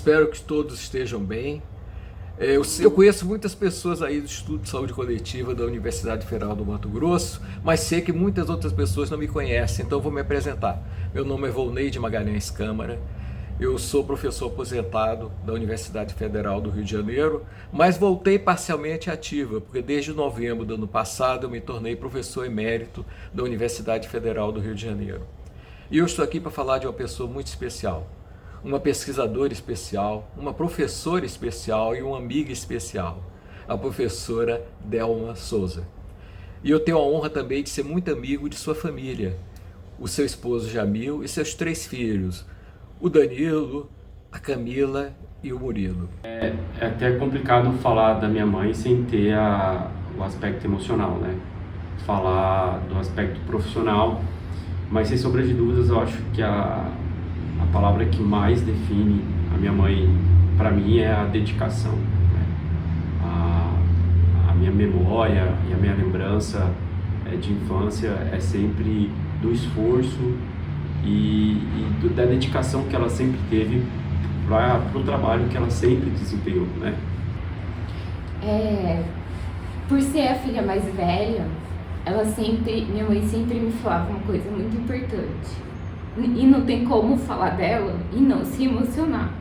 Espero que todos estejam bem. Eu conheço muitas pessoas aí do Instituto de Saúde Coletiva da Universidade Federal do Mato Grosso, mas sei que muitas outras pessoas não me conhecem, então vou me apresentar. Meu nome é Volneide Magalhães Câmara, eu sou professor aposentado da Universidade Federal do Rio de Janeiro, mas voltei parcialmente ativa, porque desde novembro do ano passado eu me tornei professor emérito da Universidade Federal do Rio de Janeiro. E eu estou aqui para falar de uma pessoa muito especial, uma pesquisadora especial, uma professora especial e uma amiga especial, a professora Delma Souza. E eu tenho a honra também de ser muito amigo de sua família, o seu esposo Jamil e seus 3 filhos, o Danilo, a Camila e o Murilo. É até complicado falar da minha mãe sem ter o aspecto emocional, né? Falar do aspecto profissional, mas sem sombra de dúvidas eu acho que a palavra que mais define a minha mãe, para mim, é a dedicação, né? A minha memória e a minha lembrança de infância é sempre do esforço e da dedicação que ela sempre teve para o trabalho que ela sempre desempenhou, né? Por ser a filha mais velha, minha mãe sempre me falava uma coisa muito importante. E não tem como falar dela e não se emocionar.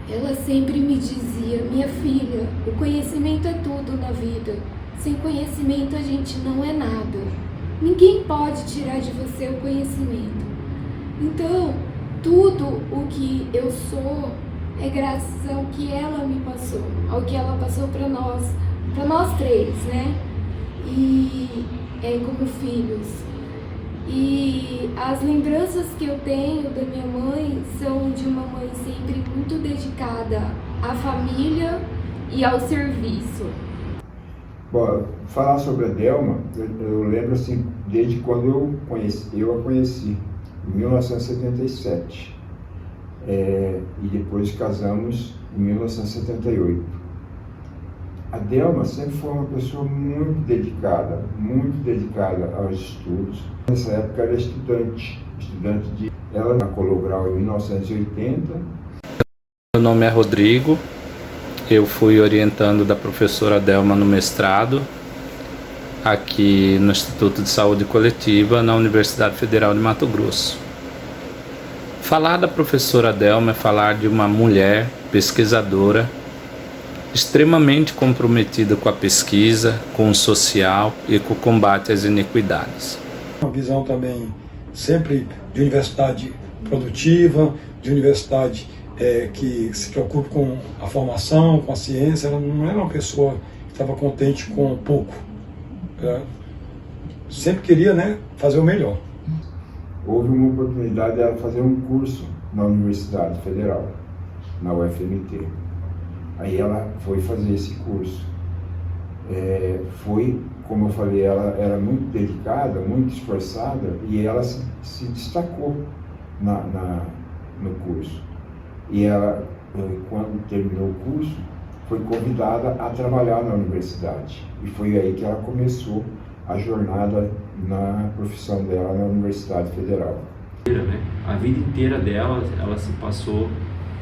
Ela sempre me dizia: minha filha, o conhecimento é tudo na vida. Sem conhecimento a gente não é nada. Ninguém pode tirar de você o conhecimento. Então, tudo o que eu sou é graças ao que ela me passou, ao que ela passou para nós 3, né? E como filhos. E as lembranças que eu tenho da minha mãe são de uma mãe sempre muito dedicada à família e ao serviço. Bom, falar sobre a Delma, eu lembro assim, desde quando eu a conheci, em 1977. E depois casamos em 1978. A Delma sempre foi uma pessoa muito dedicada aos estudos. Nessa época era estudante ela na Colograu em 1980. Meu nome é Rodrigo, eu fui orientando da professora Delma no mestrado, aqui no Instituto de Saúde Coletiva, na Universidade Federal de Mato Grosso. Falar da professora Delma é falar de uma mulher pesquisadora, extremamente comprometida com a pesquisa, com o social e com o combate às iniquidades. Uma visão também sempre de universidade produtiva, de universidade que se preocupa com a formação, com a ciência. Ela não era uma pessoa que estava contente com pouco. Ela sempre queria, né, fazer o melhor. Houve uma oportunidade de ela fazer um curso na Universidade Federal, na UFMT. Aí ela foi fazer esse curso. Como eu falei, ela era muito dedicada, muito esforçada, e ela se destacou no curso. E ela, quando terminou o curso, foi convidada a trabalhar na universidade. E foi aí que ela começou a jornada na profissão dela na Universidade Federal. A vida inteira dela, ela se passou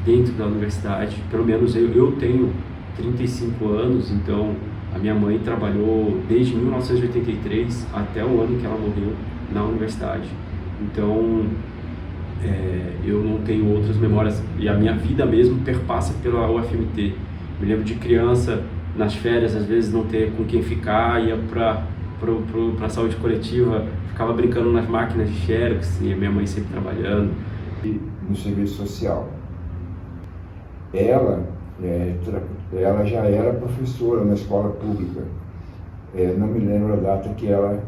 dentro da universidade. Pelo menos eu tenho 35 anos, então a minha mãe trabalhou desde 1983 até o ano que ela morreu na universidade. Então eu não tenho outras memórias, e a minha vida mesmo perpassa pela UFMT. Me lembro de criança, nas férias, às vezes não ter com quem ficar, ia para a saúde coletiva, ficava brincando nas máquinas de xerox, e a minha mãe sempre trabalhando. E no serviço social. Ela já era professora na escola pública. Não me lembro a data que ela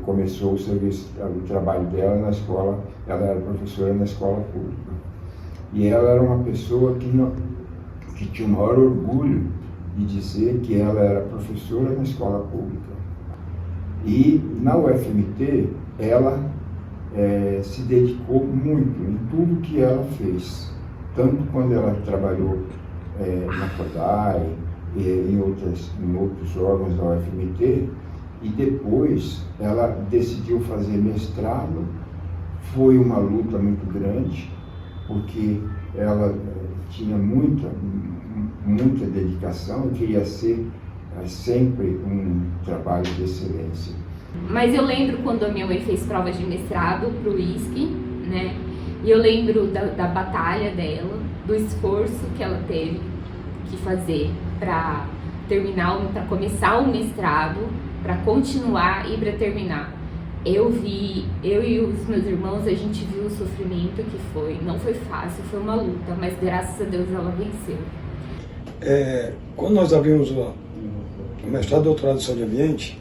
começou o trabalho dela na escola. Ela era professora na escola pública. E ela era uma pessoa que tinha o maior orgulho de dizer que ela era professora na escola pública. E na UFMT, ela se dedicou muito em tudo que ela fez, tanto quando ela trabalhou na CODAI e em outros órgãos da UFMT, e depois ela decidiu fazer mestrado. Foi uma luta muito grande, porque ela tinha muita dedicação e queria ser sempre um trabalho de excelência. Mas eu lembro quando a minha mãe fez prova de mestrado para o ISC, né? E eu lembro da batalha dela, do esforço que ela teve que fazer para começar o mestrado, para continuar e para terminar. Eu e os meus irmãos, a gente viu o sofrimento que foi. Não foi fácil, foi uma luta, mas graças a Deus ela venceu. Quando nós abrimos o mestrado e doutorado em saúde e ambiente,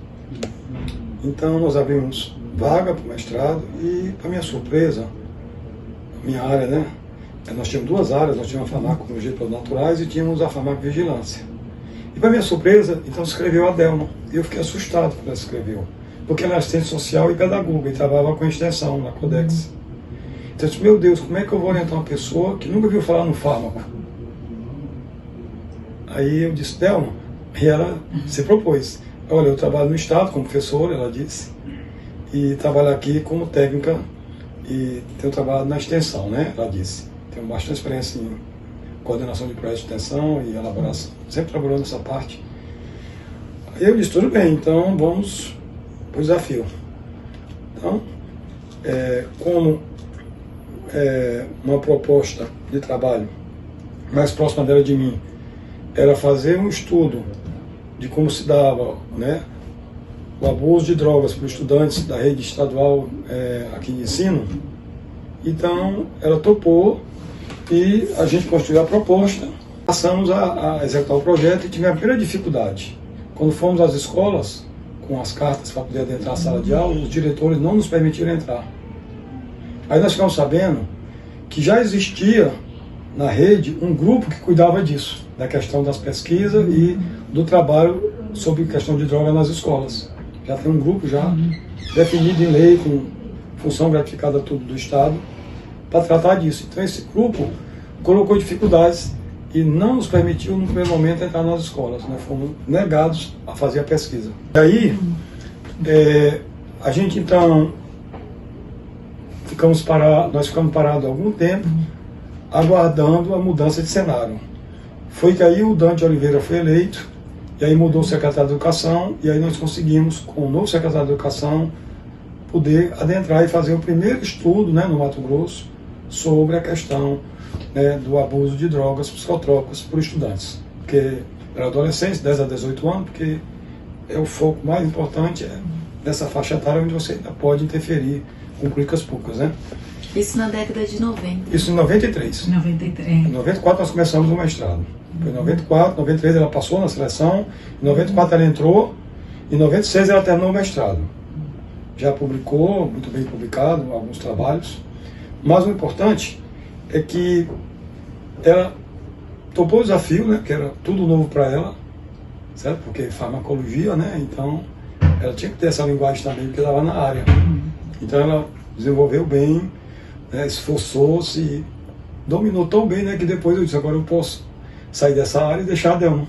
então nós abrimos vaga para o mestrado e, para minha surpresa, minha área, né? Nós tínhamos duas áreas, nós tínhamos a farmacologia de produtos naturais e tínhamos a farmacovigilância. E, para minha surpresa, então escreveu a Delma. E eu fiquei assustado quando ela escreveu, porque ela é assistente social e pedagoga e trabalhava com extensão na Codex. Então eu disse, meu Deus, como é que eu vou orientar uma pessoa que nunca viu falar no fármaco? Aí eu disse, Delma, e ela se propôs. Olha, eu trabalho no Estado como professora, ela disse, e trabalho aqui como técnica e tenho trabalhado na extensão, né? Ela disse. Tenho bastante experiência em coordenação de projetos de extensão e elaboração. Sempre trabalhou nessa parte. Aí eu disse, tudo bem, então vamos para o desafio. Então, como uma proposta de trabalho mais próxima dela de mim era fazer um estudo de como se dava, né, o abuso de drogas para os estudantes da rede estadual aqui de ensino. Então, ela topou e a gente construiu a proposta. Passamos a executar o projeto e tivemos a primeira dificuldade. Quando fomos às escolas, com as cartas para poder adentrar a sala de aula, os diretores não nos permitiram entrar. Aí nós ficamos sabendo que já existia na rede um grupo que cuidava disso, da questão das pesquisas e do trabalho sobre questão de droga nas escolas. Já tem um grupo já definido em lei, com função gratificada tudo do Estado, para tratar disso. Então esse grupo colocou dificuldades e não nos permitiu no primeiro momento entrar nas escolas. Nós fomos negados a fazer a pesquisa. E aí, a gente então, nós ficamos parados há algum tempo, aguardando a mudança de cenário. Foi que aí o Dante Oliveira foi eleito, e aí mudou o secretário de Educação, e aí nós conseguimos, com o novo secretário de Educação, poder adentrar e fazer o primeiro estudo, né, no Mato Grosso sobre a questão, né, do abuso de drogas psicotrópicas por estudantes. Porque era adolescentes, 10 a 18 anos, porque é o foco mais importante nessa faixa etária onde você ainda pode interferir com políticas públicas, né? Isso na década de 90. Isso em 93. 93. Em 94 nós começamos o mestrado. Foi em 94, 93 ela passou na seleção, em 94 ela entrou, em 96 ela terminou o mestrado. Já publicou, muito bem publicado, alguns trabalhos. Mas o importante é que ela topou o desafio, né, que era tudo novo para ela, certo? Porque farmacologia, né, então ela tinha que ter essa linguagem também, porque estava na área. Então ela desenvolveu bem, né, esforçou-se e dominou tão bem, né, que depois eu disse, agora eu posso sair dessa área e deixar a Delma.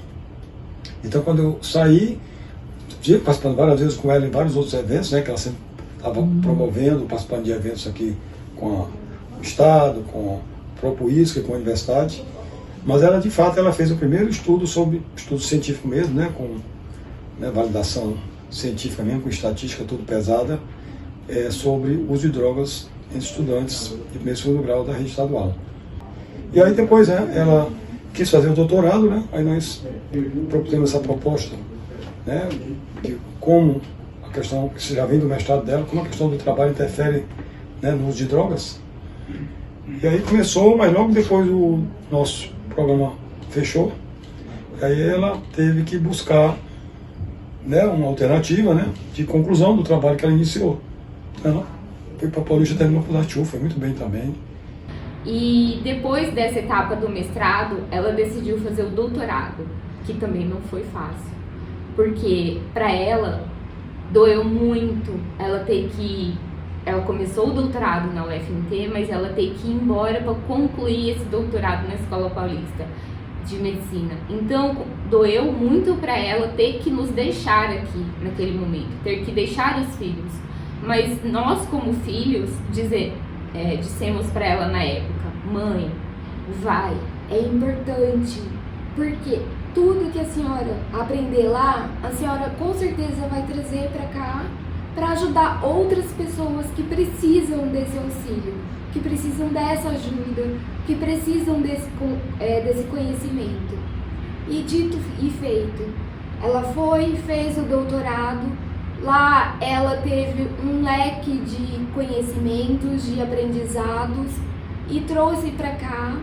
Então quando eu saí, tive participando várias vezes com ela em vários outros eventos, né, que ela sempre estava promovendo, participando de eventos aqui com o Estado, com a própria ISC, com a universidade. Mas ela, de fato, ela fez o primeiro estudo estudo científico mesmo, né, com, né, validação científica mesmo, com estatística tudo pesada, sobre o uso de drogas entre estudantes de primeiro e segundo grau da rede estadual. E aí depois, né, ela quis fazer o doutorado, né, aí nós propusemos essa proposta, né, de como a questão, que já vem do mestrado dela, como a questão do trabalho interfere, né, no uso de drogas. E aí começou, mas logo depois o nosso programa fechou, e aí ela teve que buscar, né, uma alternativa, né, de conclusão do trabalho que ela iniciou. Ela foi para Paulista, terminou por Latiu, foi muito bem também. E depois dessa etapa do mestrado, ela decidiu fazer o doutorado, que também não foi fácil, porque para ela doeu muito ela começou o doutorado na UFMT, mas ela ter que ir embora para concluir esse doutorado na Escola Paulista de Medicina. Então, doeu muito para ela ter que nos deixar aqui naquele momento, ter que deixar os filhos. Mas nós, como filhos, dissemos para ela na época, mãe, vai, é importante, porque tudo que a senhora aprender lá, a senhora com certeza vai trazer para cá para ajudar outras pessoas que precisam desse auxílio, que precisam dessa ajuda, que precisam desse conhecimento. E dito e feito, ela foi e fez o doutorado. Lá ela teve um leque de conhecimentos, de aprendizados e trouxe para cá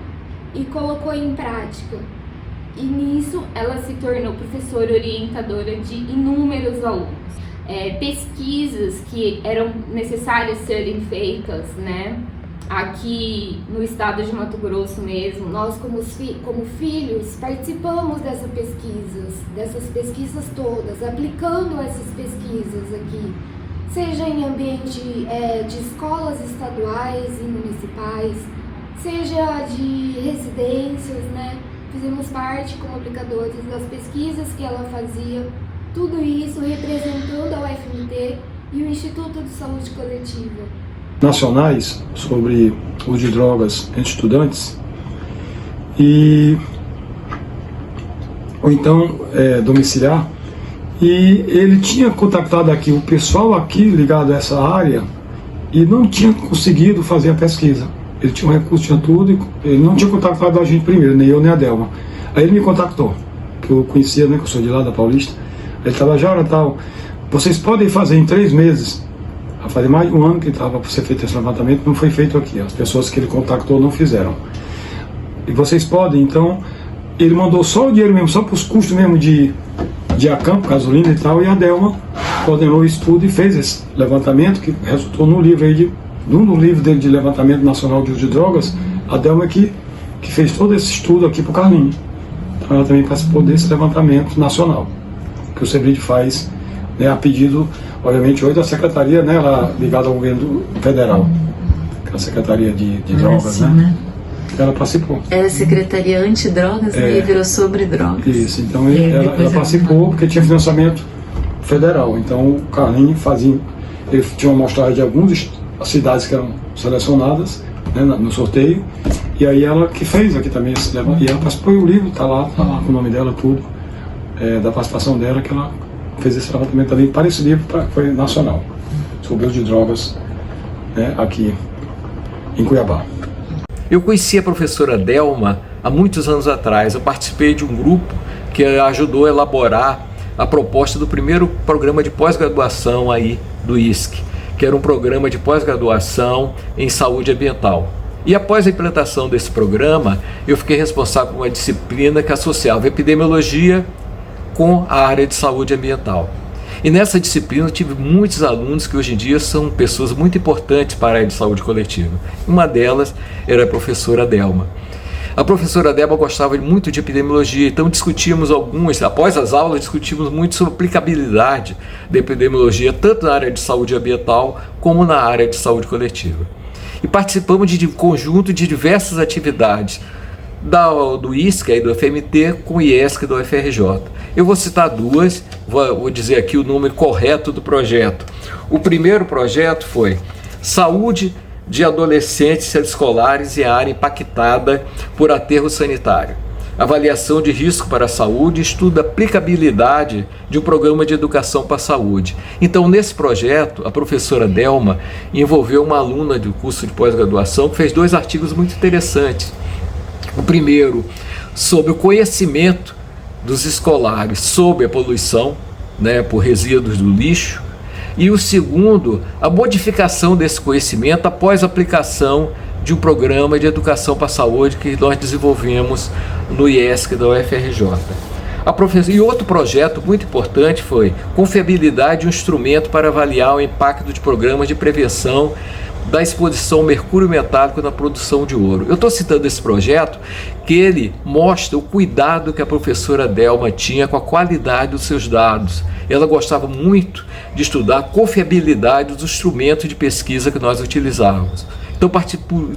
e colocou em prática. E nisso ela se tornou professora orientadora de inúmeros alunos. Pesquisas que eram necessárias serem feitas, né? Aqui no estado de Mato Grosso mesmo, nós como filhos participamos dessas pesquisas todas, aplicando essas pesquisas aqui, seja em ambiente de escolas estaduais e municipais, seja de residências, né? Fizemos parte como aplicadores das pesquisas que ela fazia, tudo isso representando a UFMT e o Instituto de Saúde Coletiva. Nacionais sobre uso de drogas entre estudantes ou então domiciliar, e ele tinha contactado aqui o pessoal aqui ligado a essa área e não tinha conseguido fazer a pesquisa. Ele tinha um recurso, tinha tudo, e ele não tinha contactado a gente primeiro, nem eu nem a Delma. Aí ele me contactou, que eu conhecia, né, que eu sou de lá da Paulista. Ele estava já, tal, vocês podem fazer em 3 meses. Faz mais de um ano que estava para ser feito esse levantamento, não foi feito aqui. As pessoas que ele contactou não fizeram. E vocês podem, então, ele mandou só o dinheiro mesmo, só para os custos mesmo de acampo, gasolina e tal, e a Delma coordenou isso tudo e fez esse levantamento, que resultou no livro aí no livro dele de levantamento nacional de uso de drogas. A Delma que fez todo esse estudo aqui para o Carlinhos. Então ela também participou desse levantamento nacional, que o SEBRID faz, né, a pedido, obviamente, hoje da secretaria, né, ela ligada ao governo federal, que é a secretaria de drogas, assim, né? Ela participou. Era a secretaria antidrogas, né, e virou sobre drogas. Isso, então ela participou porque tinha financiamento federal. Então o Carlinhos ele tinha uma amostragem de algumas cidades que eram selecionadas, né, no sorteio, e aí ela que fez aqui também esse levantamento, e ela participou, e o livro está lá com o nome dela, tudo, da participação dela, que ela fez esse levantamento também para esse livro, foi nacional, sobre o uso de drogas, né, aqui em Cuiabá. Eu conheci a professora Delma há muitos anos atrás. Eu participei de um grupo que ajudou a elaborar a proposta do primeiro programa de pós-graduação aí do ISC, que era um programa de pós-graduação em saúde ambiental. E após a implantação desse programa, eu fiquei responsável por uma disciplina que associava epidemiologia com a área de saúde ambiental. E nessa disciplina eu tive muitos alunos que hoje em dia são pessoas muito importantes para a área de saúde coletiva. Uma delas era a professora Delma. A professora Delma gostava muito de epidemiologia, então após as aulas, discutimos muito sobre a aplicabilidade da epidemiologia, tanto na área de saúde ambiental como na área de saúde coletiva. E participamos de conjunto de diversas atividades, do ISC e do FMT com o IESC do UFRJ. Eu vou citar duas, vou dizer aqui o número correto do projeto. O primeiro projeto foi Saúde de Adolescentes Escolares em área impactada por aterro sanitário. Avaliação de risco para a saúde, estudo da aplicabilidade de um programa de educação para a saúde. Então, nesse projeto, a professora Delma envolveu uma aluna do curso de pós-graduação que fez 2 artigos muito interessantes. O primeiro, sobre o conhecimento dos escolares sobre a poluição, né, por resíduos do lixo, e o segundo, a modificação desse conhecimento após a aplicação de um programa de educação para a saúde que nós desenvolvemos no IESC da UFRJ. E outro projeto muito importante foi confiabilidade de um instrumento para avaliar o impacto de programas de prevenção da exposição ao mercúrio metálico na produção de ouro. Eu estou citando esse projeto que ele mostra o cuidado que a professora Delma tinha com a qualidade dos seus dados. Ela gostava muito de estudar a confiabilidade dos instrumentos de pesquisa que nós utilizávamos. Então,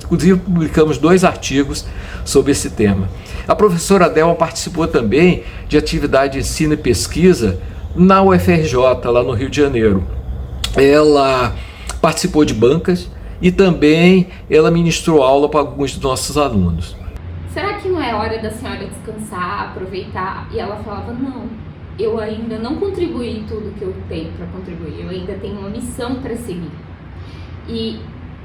inclusive, publicamos 2 artigos sobre esse tema. A professora Delma participou também de atividade de ensino e pesquisa na UFRJ, lá no Rio de Janeiro. Ela participou de bancas e também ela ministrou aula para alguns dos nossos alunos. Será que não é hora da senhora descansar, aproveitar? E ela falava, não, eu ainda não contribuí tudo que eu tenho para contribuir, eu ainda tenho uma missão para seguir. E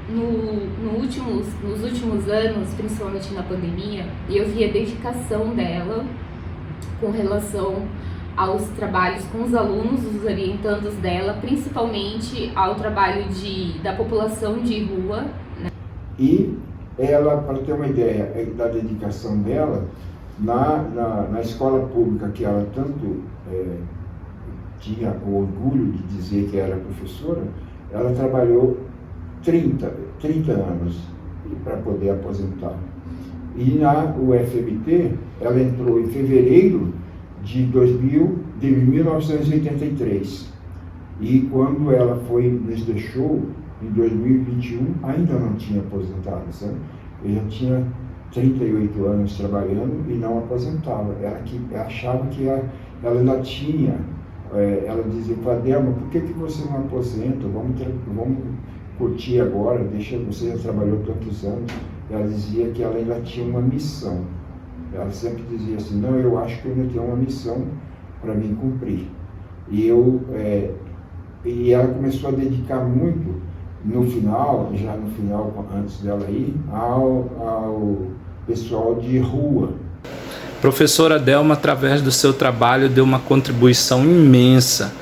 nos últimos anos, principalmente na pandemia, eu vi a dedicação dela com relação aos trabalhos com os alunos, os orientandos dela, principalmente ao trabalho da população de rua. Né? E ela, para ter uma ideia da dedicação dela, na escola pública que ela tanto tinha o orgulho de dizer que era professora, ela trabalhou 30 anos para poder aposentar. E na UFMT, ela entrou em fevereiro de 1983. E quando ela nos deixou, em 2021, ainda não tinha aposentado, sabe? Eu já tinha 38 anos trabalhando e não aposentava. Ela achava que ela ainda tinha, ela dizia, Delma, por que você não aposenta? Vamos curtir agora, você já trabalhou tantos anos. Ela dizia que ela ainda tinha uma missão. Ela sempre dizia assim, não, eu acho que eu ainda tenho uma missão para mim cumprir. E ela começou a dedicar muito, já no final, antes dela ir, ao pessoal de rua. Professora Delma, através do seu trabalho, deu uma contribuição imensa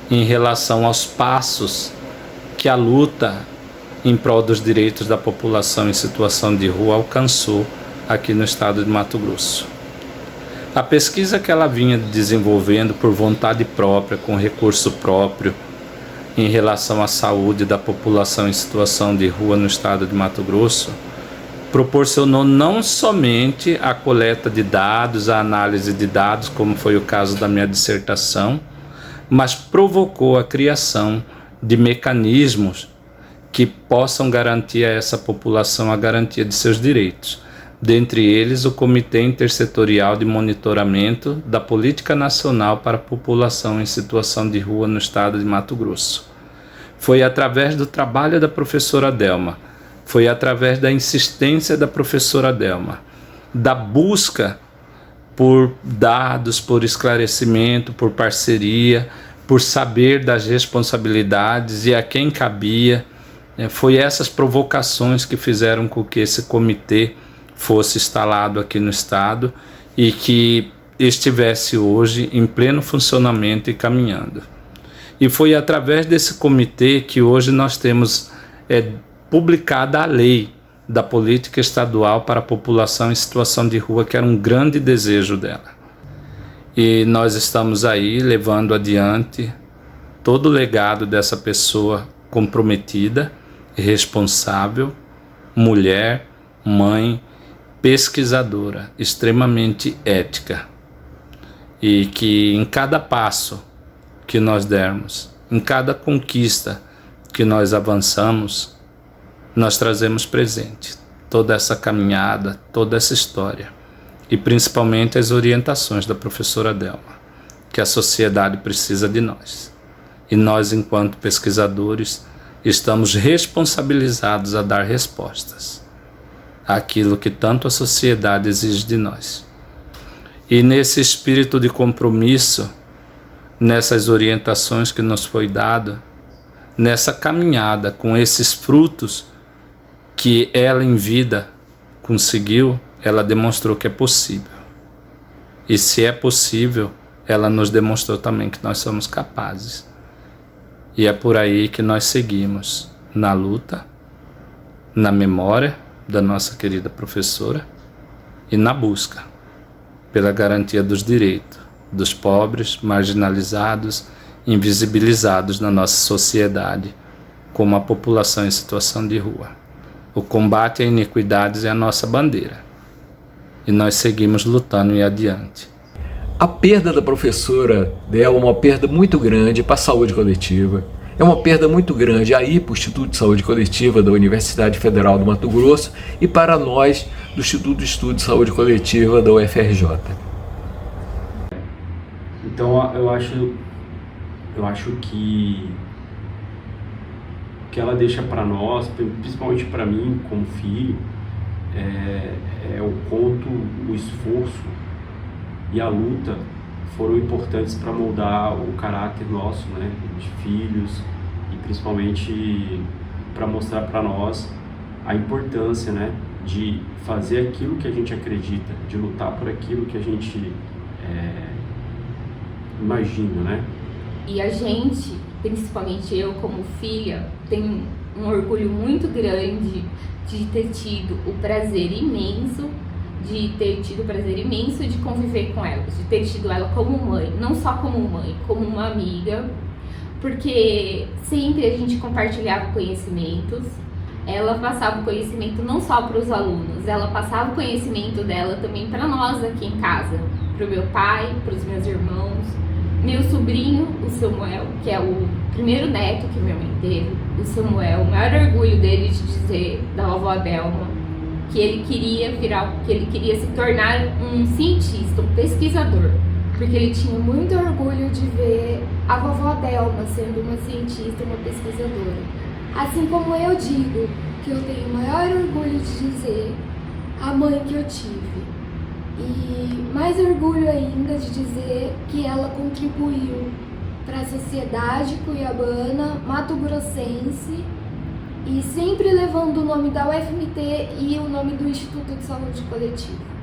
em relação aos passos que a luta em prol dos direitos da população em situação de rua alcançou aqui no estado de Mato Grosso. A pesquisa que ela vinha desenvolvendo por vontade própria, com recurso próprio, em relação à saúde da população em situação de rua no estado de Mato Grosso, proporcionou não somente a coleta de dados, a análise de dados, como foi o caso da minha dissertação, mas provocou a criação de mecanismos que possam garantir a essa população a garantia de seus direitos. Dentre eles, o Comitê Intersetorial de Monitoramento da Política Nacional para a População em Situação de Rua no estado de Mato Grosso. Foi através do trabalho da professora Delma, foi através da insistência da professora Delma, da busca por dados, por esclarecimento, por parceria, por saber das responsabilidades e a quem cabia. Foi essas provocações que fizeram com que esse comitê fosse instalado aqui no estado e que estivesse hoje em pleno funcionamento e caminhando. E foi através desse comitê que hoje nós temos publicada a lei da política estadual para a população em situação de rua, que era um grande desejo dela. E nós estamos aí levando adiante todo o legado dessa pessoa comprometida, responsável, mulher, mãe, pesquisadora, extremamente ética. E que em cada passo que nós dermos, em cada conquista que nós avançamos, nós trazemos presente toda essa caminhada, toda essa história. E principalmente as orientações da professora Delma, que a sociedade precisa de nós. E nós, enquanto pesquisadores, estamos responsabilizados a dar respostas àquilo que tanto a sociedade exige de nós. E nesse espírito de compromisso, nessas orientações que nos foi dado, nessa caminhada com esses frutos que ela em vida conseguiu, ela demonstrou que é possível. E se é possível, ela nos demonstrou também que nós somos capazes. E é por aí que nós seguimos, na luta, na memória da nossa querida professora e na busca pela garantia dos direitos dos pobres, marginalizados, invisibilizados na nossa sociedade, como a população em situação de rua. O combate à iniquidades é a nossa bandeira. E nós seguimos lutando e adiante. A perda da professora Delma é uma perda muito grande para a saúde coletiva. É uma perda muito grande aí para o Instituto de Saúde Coletiva da Universidade Federal do Mato Grosso e para nós do Instituto de Estudo de Saúde Coletiva da UFRJ. Então eu acho que que ela deixa para nós, principalmente para mim como filho, é o quanto o esforço e a luta foram importantes para moldar o caráter nosso, né, de filhos, e principalmente para mostrar para nós a importância, né, de fazer aquilo que a gente acredita, de lutar por aquilo que a gente imagina, né? E a gente, principalmente eu como filha, tenho um orgulho muito grande de ter tido o prazer imenso de conviver com ela, de ter tido ela como mãe, não só como mãe, como uma amiga, porque sempre a gente compartilhava conhecimentos. Ela passava o conhecimento não só para os alunos, ela passava o conhecimento dela também para nós aqui em casa, para o meu pai, para os meus irmãos, meu sobrinho, o Samuel, que é o primeiro neto que minha mãe teve. O Samuel, o maior orgulho dele de dizer da vovó Delma que ele queria se tornar um cientista, um pesquisador, porque ele tinha muito orgulho de ver a vovó Delma sendo uma cientista, uma pesquisadora. Assim como eu digo que eu tenho o maior orgulho de dizer a mãe que eu tive. E mais orgulho ainda de dizer que ela contribuiu para a sociedade cuiabana, mato-grossense, e sempre levando o nome da UFMT e o nome do Instituto de Saúde Coletiva.